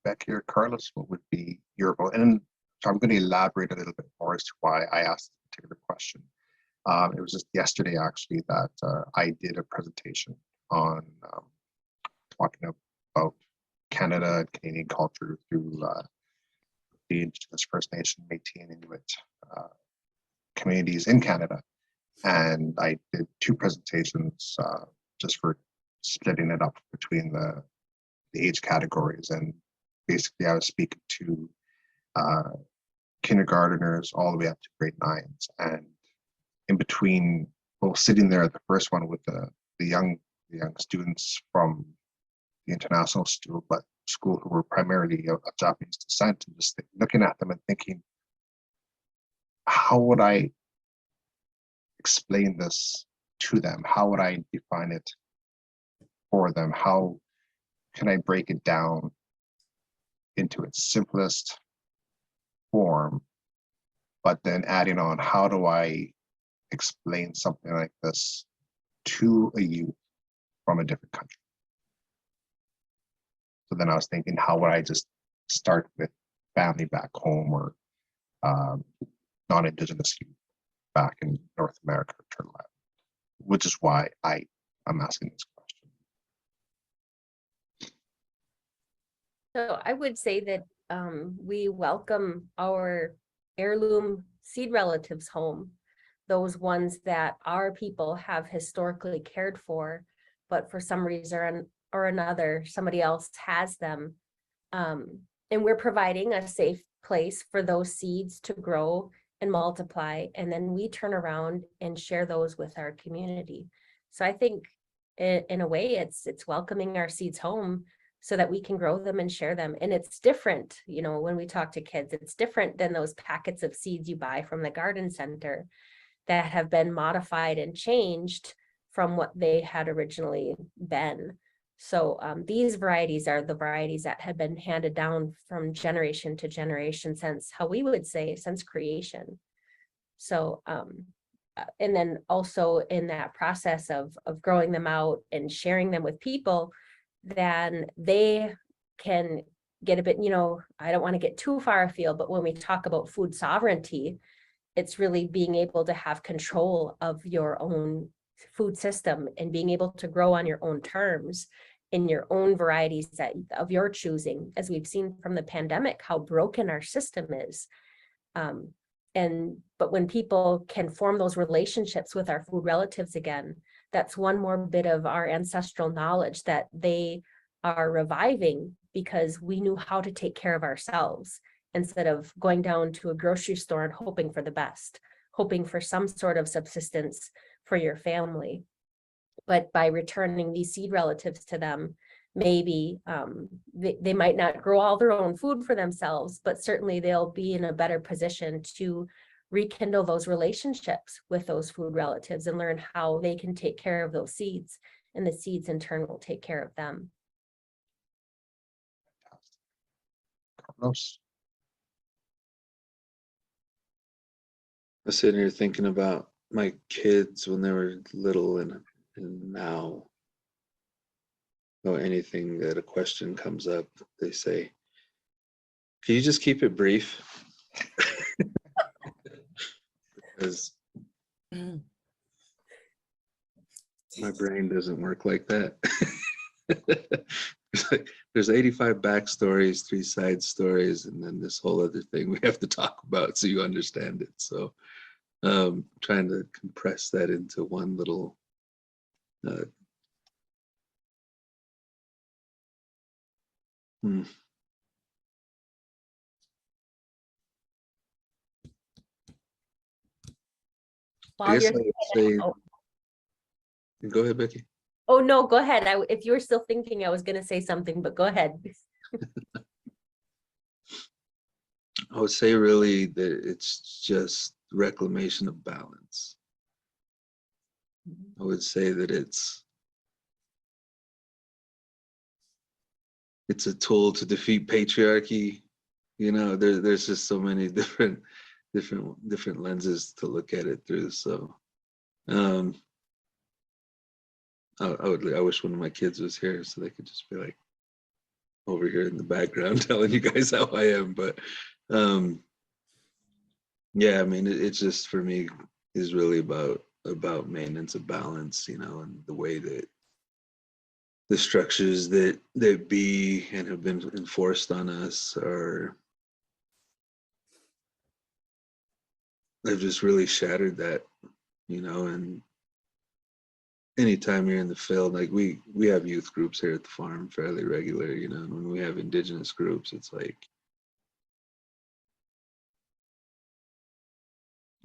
Becky or Carlos, what would be your vote? And so I'm going to elaborate a little bit more as to why I asked this particular question. It was just yesterday, actually, that I did a presentation on talking about Canada and Canadian culture through the Indigenous First Nation, Métis, and Inuit communities in Canada. And I did 2 presentations just for splitting it up between the age categories. And basically, I was speaking to kindergarteners all the way up to grade 9s. And in between, well, sitting there at the first one with the young students from the international school who were primarily of Japanese descent, and just looking at them and thinking, how would I explain this to them? How would I define it for them? How can I break it down into its simplest form, but then adding on, how do I explain something like this to a youth from a different country? So then I was thinking, how would I just start with family back home, or non-Indigenous youth back in North America or Turtle Island, which is why I'm asking this question. So I would say that we welcome our heirloom seed relatives home, those ones that our people have historically cared for, but for some reason or another, somebody else has them. And we're providing a safe place for those seeds to grow and multiply. And then we turn around and share those with our community. So I think in a way, it's welcoming our seeds home so that we can grow them and share them. And it's different, when we talk to kids, it's different than those packets of seeds you buy from the garden center that have been modified and changed from what they had originally been. So these varieties are the varieties that have been handed down from generation to generation since, how we would say, since creation. So, and then also in that process of growing them out and sharing them with people, then they can get a bit, you know, I don't want to get too far afield, but when we talk about food sovereignty, it's really being able to have control of your own food system and being able to grow on your own terms in your own varieties that of your choosing, as we've seen from the pandemic, how broken our system is. But when people can form those relationships with our food relatives again, that's one more bit of our ancestral knowledge that they are reviving, because we knew how to take care of ourselves instead of going down to a grocery store and hoping for the best, hoping for some sort of subsistence for your family. But by returning these seed relatives to them, maybe they might not grow all their own food for themselves, but certainly they'll be in a better position to rekindle those relationships with those food relatives and learn how they can take care of those seeds, and the seeds in turn will take care of them. Carlos? I was sitting here thinking about my kids when they were little and now. Or anything that a question comes up, they say, "Can you just keep it brief?" Because Mm. my brain doesn't work like that. There's 85 backstories, 3 side stories, and then this whole other thing we have to talk about so you understand it. So trying to compress that into one little I While guess you're I would say, oh, go ahead, Becky. oh no, go ahead. If you were still thinking, I was going to say something, but go ahead. I would say really that it's just reclamation of balance. I would say that it's a tool to defeat patriarchy. You know, there's just so many different lenses to look at it through. So I wish one of my kids was here so they could just be like over here in the background telling you guys how I am. But yeah, I mean, it's just, for me, is really about maintenance of balance, you know, and the way that the structures that be and have been enforced on us have just really shattered that, you know. And anytime you're in the field, like we have youth groups here at the farm fairly regular, you know, and when we have indigenous groups, it's like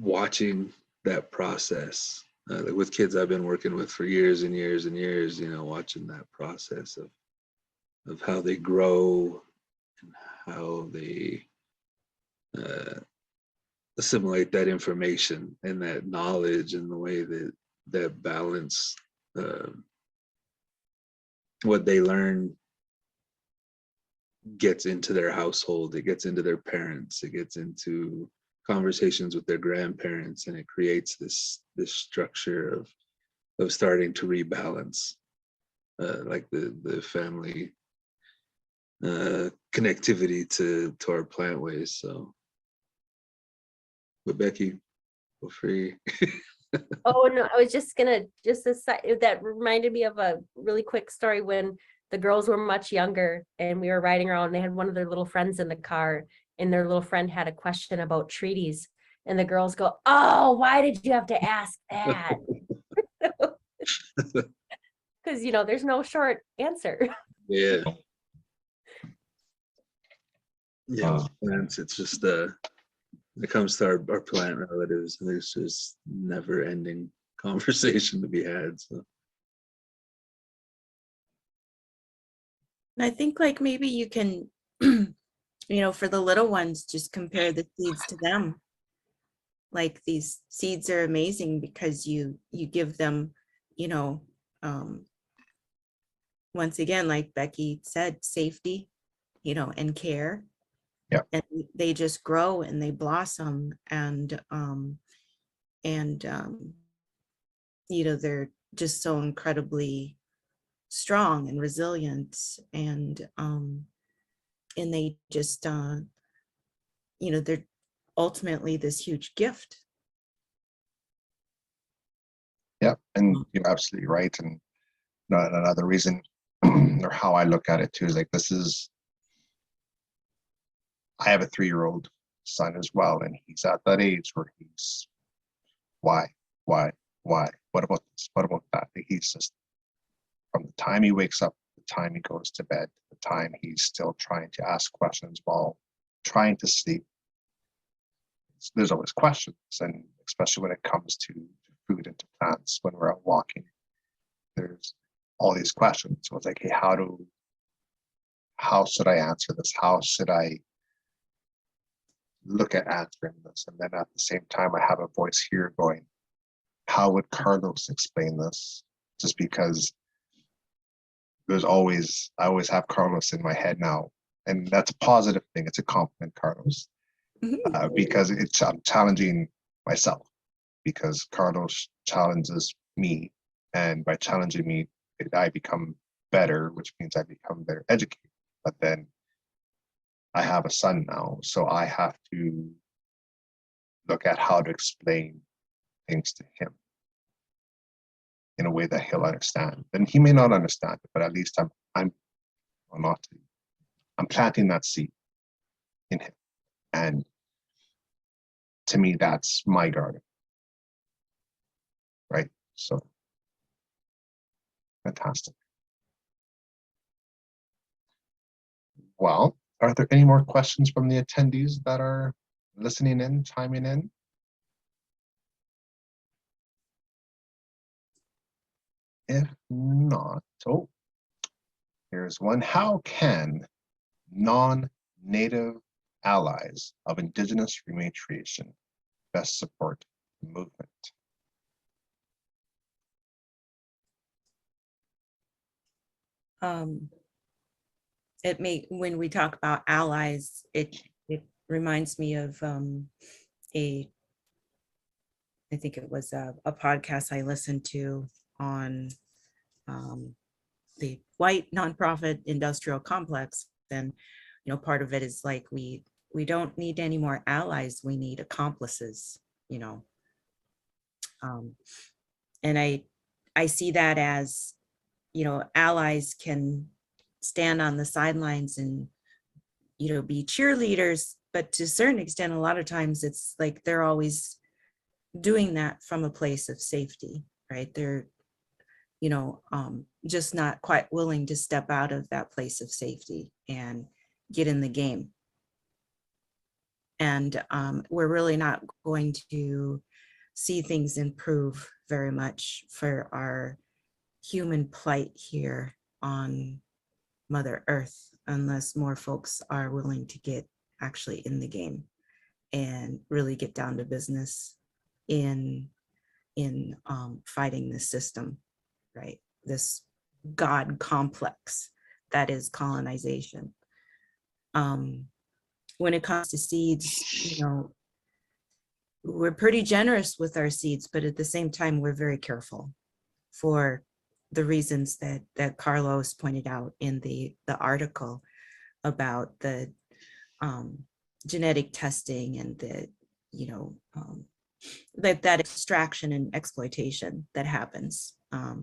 watching that process. Like with kids I've been working with for years and years and years, you know, watching that process of how they grow and how they assimilate that information and that knowledge, and the way that balance what they learn gets into their household, it gets into their parents, it gets into conversations with their grandparents, and it creates this structure of starting to rebalance like the family connectivity to our plant ways. So, but Becky, feel free. Oh no, I was just gonna that reminded me of a really quick story when the girls were much younger and we were riding around, and they had one of their little friends in the car, and their little friend had a question about treaties, and the girls go, "Oh, why did you have to ask that?" Because, you know, there's no short answer. Yeah. Yeah, with plants, it's just when it comes to our plant relatives, there's just never ending conversation to be had. So I think like maybe you can, you know, for the little ones, just compare the seeds to them. Like these seeds are amazing because you give them, you know, once again, like Becky said, safety, and care. Yeah. And they just grow and they blossom, and they're just so incredibly strong and resilient, and they just they're ultimately this huge gift. Yeah, and you're absolutely right. And another reason, or how I look at it too, is like I have a 3-year-old son as well, and he's at that age where he's why, what about this, what about that? He's just, from the time he wakes up, the time he goes to bed, the time he's still trying to ask questions while trying to sleep. There's always questions, and especially when it comes to food and to plants, when we're out walking, there's all these questions. So it's like, hey, how should I answer this? How should I look at answering this? And then at the same time, I have a voice here going, how would Carlos explain this? Just because I always have Carlos in my head now. And that's a positive thing. It's a compliment, Carlos, because I'm challenging myself, because Carlos challenges me. And by challenging me, I become better, which means I become better educated. But then I have a son now, so I have to look at how to explain things to him in a way that he'll understand. And he may not understand it, but at least I'm planting that seed in him. And to me, that's my garden. Right? So fantastic. Well, are there any more questions from the attendees that are listening in, chiming in? If not, oh, here's one. How can non-native allies of Indigenous rematriation best support the movement? When we talk about allies, it reminds me of I think it was a podcast I listened to on the white nonprofit industrial complex. And part of it is like, we don't need any more allies, we need accomplices. And I see that as, allies can stand on the sidelines and be cheerleaders, but to a certain extent, a lot of times it's like they're always doing that from a place of safety, right? They're just not quite willing to step out of that place of safety and get in the game. And we're really not going to see things improve very much for our human plight here on Mother Earth unless more folks are willing to get actually in the game and really get down to business in fighting this system, right? This God complex that is colonization. When it comes to seeds, we're pretty generous with our seeds, but at the same time, we're very careful for the reasons that Carlos pointed out in the article about the genetic testing and the that extraction and exploitation that happens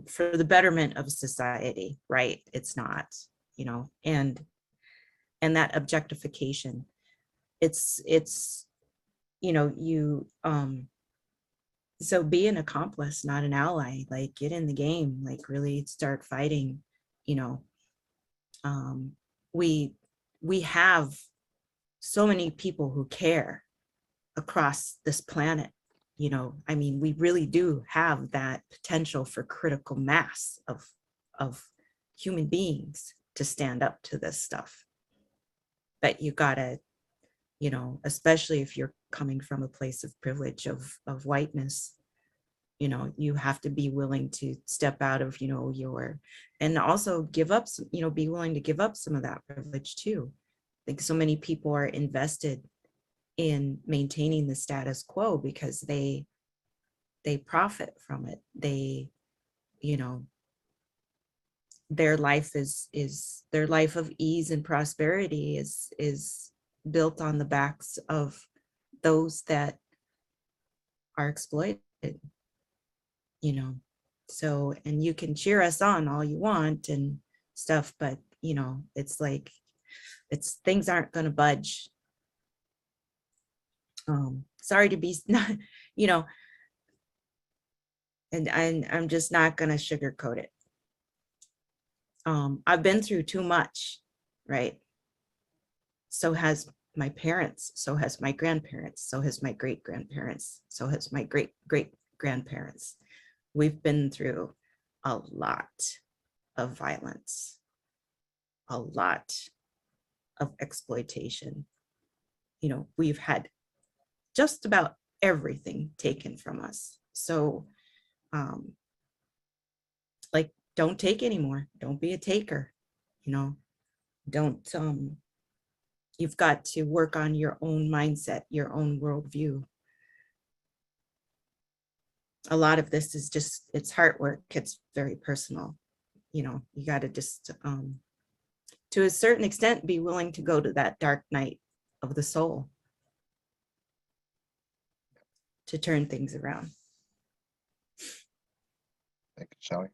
for the betterment of society, right? It's not, and that objectification, it's so be an accomplice, not an ally. Like, get in the game, like really start fighting. We have so many people who care across this planet. We really do have that potential for critical mass of human beings to stand up to this stuff. But you gotta, especially if you're coming from a place of privilege, of whiteness, you have to be willing to step out of, and also give up, be willing to give up some of that privilege too. I think so many people are invested in maintaining the status quo because they profit from it. They, their life their life of ease and prosperity is built on the backs of those that are exploited. So, and you can cheer us on all you want and stuff, but it's like, things aren't going to budge. Sorry to be not, and I'm just not going to sugarcoat it. I've been through too much, right? So has my parents, so has my grandparents, so has my great grandparents, so has my great great grandparents. We've been through a lot of violence, a lot of exploitation. We've had just about everything taken from us. So, like, don't take anymore. Don't be a taker. Don't, you've got to work on your own mindset, your own worldview. A lot of this is just, it's heart work. It's very personal. You got to just, to a certain extent, be willing to go to that dark night of the soul to turn things around. Thank you, Shelley.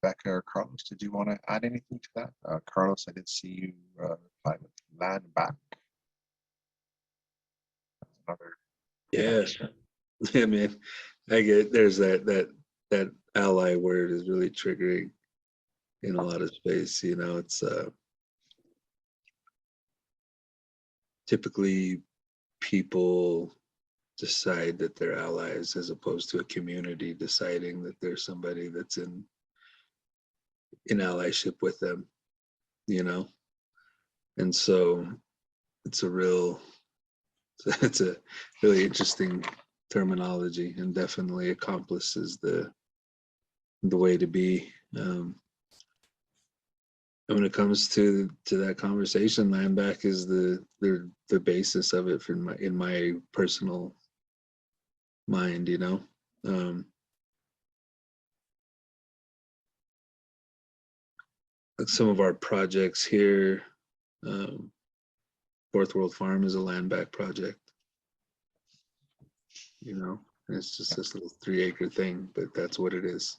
Becca or Carlos, did you want to add anything to that? Carlos, I did see you reply with land back. That's another. Yes. I mean, I get there's that ally word is really triggering in a lot of space. It's typically people decide that they're allies as opposed to a community deciding that there's somebody that's in allyship with them, and so it's a really interesting terminology, and definitely accomplice is the way to be. And when it comes to that conversation, land back is the basis of it in my personal mind. Some of our projects here, Fourth World Farm is a land back project. And it's just this little 3-acre thing, but that's what it is.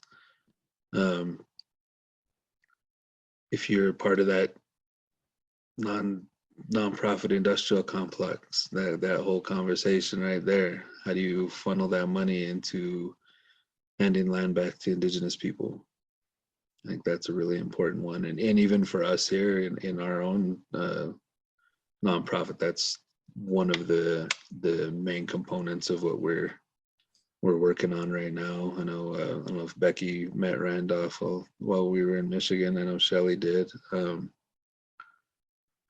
If you're part of that nonprofit industrial complex, that whole conversation right there, how do you funnel that money into handing land back to Indigenous people? I think that's a really important one. And even for us here in our own nonprofit, that's one of the main components of what we're working on right now. I don't know if Becky met Randolph while we were in Michigan. I know Shelley did.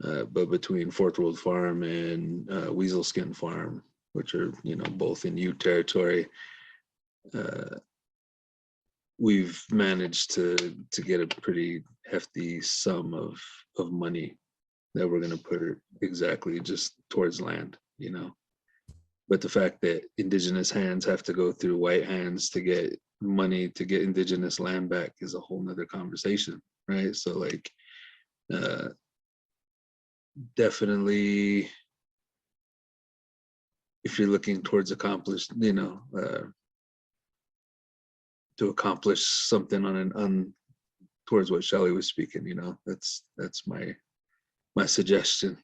But between Fourth World Farm and Weasel Skin Farm, which are both in Ute territory, we've managed to get a pretty hefty sum of money that we're going to put exactly just towards land. But the fact that Indigenous hands have to go through white hands to get money to get Indigenous land back is a whole nother conversation, right? So like, definitely, if you're looking towards to accomplish something on towards what Shelley was speaking, that's my suggestion.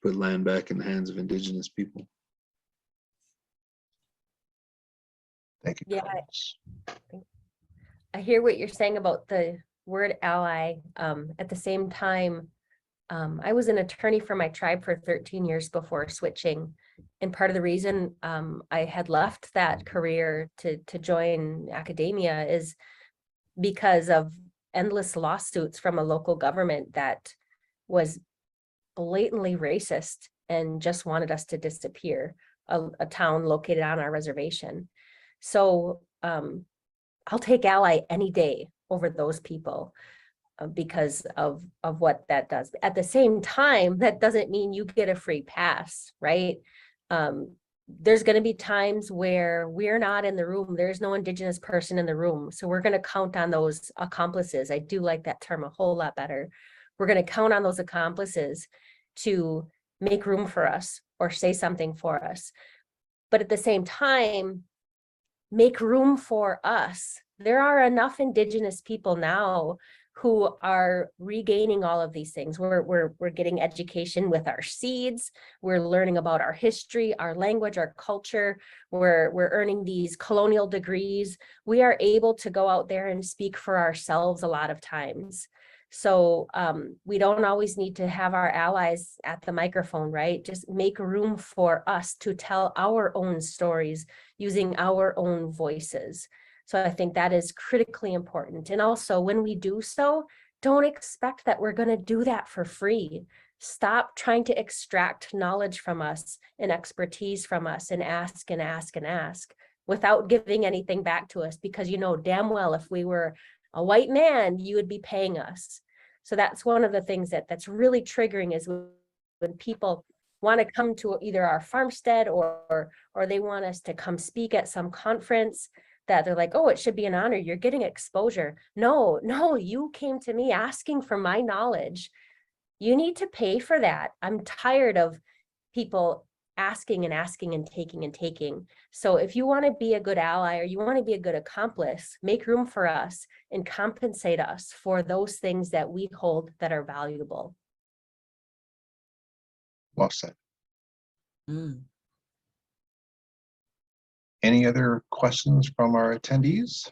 Put land back in the hands of Indigenous people. Thank you. Yeah, Carlos. I hear what you're saying about the word ally. At the same time, I was an attorney for my tribe for 13 years before switching. And part of the reason I had left that career to join academia is because of endless lawsuits from a local government that was blatantly racist and just wanted us to disappear. a town located on our reservation. So I'll take ally any day over those people because of what that does. At the same time, that doesn't mean you get a free pass, right? There's going to be times where we're not in the room. There's no Indigenous person in the room. So we're going to count on those accomplices. I do like that term a whole lot better. We're going to count on those accomplices to make room for us or say something for us. But at the same time, make room for us. There are enough Indigenous people now who are regaining all of these things. We're getting education with our seeds. We're learning about our history, our language, our culture. We're earning these colonial degrees. We are able to go out there and speak for ourselves a lot of times. So we don't always need to have our allies at the microphone, right? Just make room for us to tell our own stories using our own voices. So I think that is critically important. And also when we do so, don't expect that we're going to do that for free. Stop trying to extract knowledge from us and expertise from us and ask and ask and ask without giving anything back to us, because you know damn well if we were a white man, you would be paying us. So that's one of the things that's really triggering, is when people want to come to either our farmstead or they want us to come speak at some conference, that they're like, oh, it should be an honor. You're getting exposure. No, you came to me asking for my knowledge. You need to pay for that. I'm tired of people asking and asking and taking and taking. So if you want to be a good ally or you want to be a good accomplice, make room for us and compensate us for those things that we hold that are valuable. Well said. Mm. Any other questions from our attendees?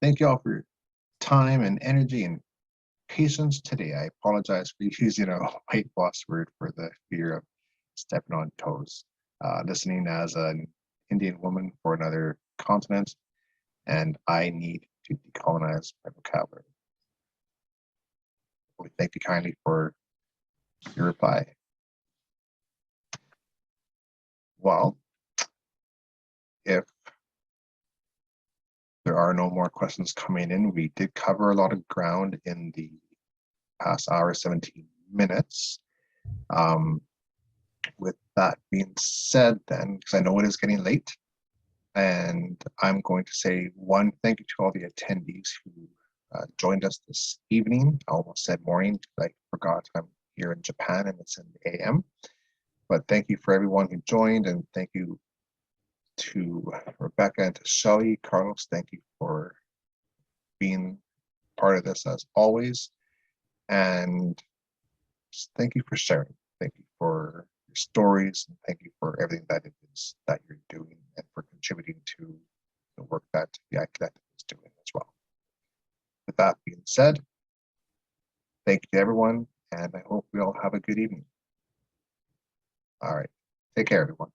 Thank you all for your time and energy and patience today. I apologize for using a whitewash word for the fear of stepping on toes. Listening as an Indian woman for another continent, and I need to decolonize my vocabulary. We thank you kindly for your reply. Well, if there are no more questions coming in, we did cover a lot of ground in the past hour, 17 minutes. With that being said, then, because I know it is getting late, and I'm going to say one thank you to all the attendees who joined us this evening. I almost said morning because I forgot I'm here in Japan and it's in the AM. But thank you for everyone who joined, and thank you to Rebecca and to Shelly. Carlos, thank you for being part of this as always. And just thank you for sharing. Thank you for your stories, and thank you for everything that it is that you're doing and for contributing to the work that the iConnect is doing as well. With that being said, thank you to everyone, and I hope we all have a good evening. All right, take care, everyone.